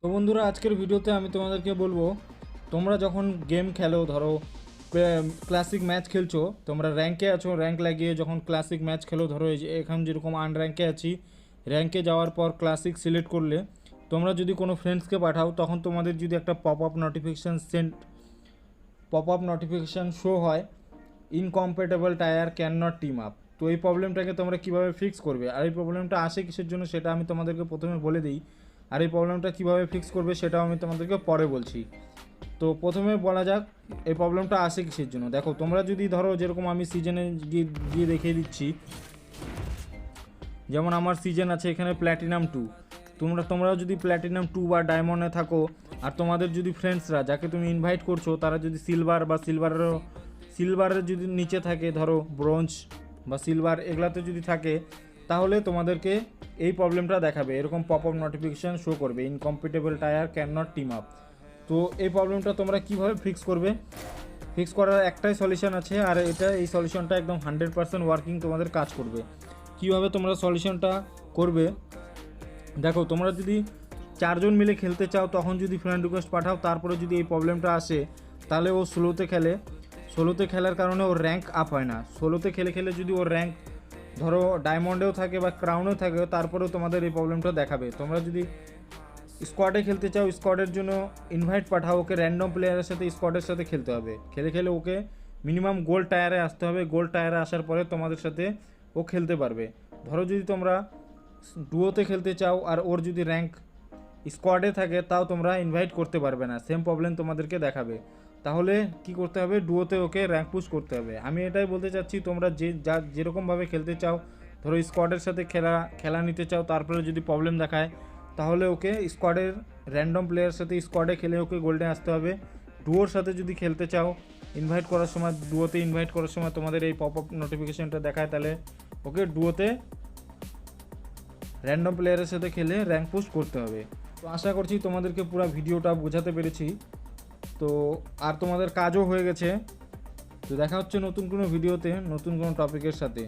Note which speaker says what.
Speaker 1: তো বন্ধুরা, আজকের ভিডিওতে আমি তোমাদেরকে বলবো, তোমরা যখন গেম খেলো, ধরো ক্লাসিক ম্যাচ খেলছো, তোমরা র্যাঙ্কে আছো, র্যাঙ্ক লাগিয়ে যখন ক্লাসিক ম্যাচ খেলো, ধরো এই যে এখন যেরকম আনর্যাঙ্কে আছি, র্যাঙ্কে যাওয়ার পর ক্লাসিক সিলেক্ট করলে তোমরা যদি কোনো ফ্রেন্ডসকে পাঠাও, তখন তোমাদের যদি একটা পপ আপ নোটিফিকেশান শো হয়, incompatible tyre can not team up. তো এই প্রবলেমটাকে তোমরা কীভাবে ফিক্স করবে, আর এই প্রবলেমটা আসে কিসের জন্য সেটা আমি তোমাদেরকে প্রথমে বলে দিই, আর এই প্রবলেমটা কীভাবে ফিক্স করবে সেটাও আমি তোমাদেরকে পরে বলছি। তো প্রথমে বলা যাক এই প্রবলেমটা আসে কিসের জন্য। দেখো, তোমরা যদি ধরো যেরকম আমি সিজনে গিয়ে দেখিয়ে দিচ্ছি, যেমন আমার সিজন আছে এখানে প্ল্যাটিনাম 2। তোমরাও যদি প্ল্যাটিনাম 2 বা ডায়মন্ডে থাকো, আর তোমাদের যদি ফ্রেন্ডসরা যাকে তুমি ইনভাইট করছো তারা যদি সিলভার বা সিলভারের যদি নিচে থাকে, ধরো ব্রোঞ্জ বা সিলভার এগুলাতে যদি থাকে, তাহলে তোমাদেরকে এই প্রবলেমটা দেখাবে, এরকম পপ আপ নোটিফিকেশান শো করবে, incompatible tyre can not team up. তো এই প্রবলেমটা তোমরা কীভাবে ফিক্স করবে? ফিক্স করার একটাই সলিউশন আছে, আর এই সলিউশনটা একদম 100% ওয়ার্কিং, তোমাদের কাজ করবে। কীভাবে তোমরা সলিউশনটা করবে? দেখো, তোমরা যদি 4জন মিলে খেলতে চাও, তখন যদি ফ্রেন্ড রিকোয়েস্ট পাঠাও, তারপরে যদি এই প্রবলেমটা আসে, তাহলে ও ষোলোতে খেলার কারণে ওর র্যাঙ্ক আপ হয় না। ষোলোতে খেলে যদি ওর র্যাঙ্ক ধরো ডায়মন্ডেও থাকে বা ক্রাউনেও থাকে, তারপরেও তোমাদের এই প্রবলেমটা দেখাবে। তোমরা যদি স্কোয়াডে খেলতে চাও, স্কোয়াডের জন্য ইনভাইট পাঠাও, ওকে র্যান্ডম প্লেয়ারের সাথে স্কোয়াডের সাথে খেলতে হবে। খেলে ওকে মিনিমাম গোল্ড টায়ারে আসতে হবে। গোল্ড টায়ারে আসার পরে তোমাদের সাথে ও খেলতে পারবে। ধরো যদি তোমরা ডুয়োতে খেলতে চাও আর ওর যদি র্যাঙ্ক স্কোয়াডে থাকে, তাও তোমরা ইনভাইট করতে পারবে না, সেম প্রবলেম তোমাদেরকে দেখাবে। তাহলে কি করতে হবে? ডুয়োতে ওকে র্যাঙ্ক পুশ করতে হবে। আমি এটাই বলতে চাচ্ছি, তোমরা যেরকমভাবে খেলতে চাও, ধরো স্কোয়াডের সাথে খেলা নিতে চাও, তারপরে যদি প্রবলেম দেখায়, তাহলে ওকে স্কোয়াডের র্যান্ডম প্লেয়ারের সাথে স্কোয়াডে খেলে ওকে গোল্ডে আসতে হবে। ডুয়োর সাথে যদি খেলতে চাও, ডুয়োতে ইনভাইট করার সময় তোমাদের এই পপ আপ নোটিফিকেশানটা দেখায়, তাহলে ওকে ডুয়োতে র্যান্ডম প্লেয়ারের সাথে খেলে র্যাঙ্ক পুশ করতে হবে। তো আশা করছি তোমাদেরকে পুরো ভিডিওটা বোঝাতে পেরেছি, তো আর তোমাদের কাজও হয়ে গেছে। তো দেখা হচ্ছে নতুন কোনো ভিডিওতে, নতুন কোনো টপিকের সাথে।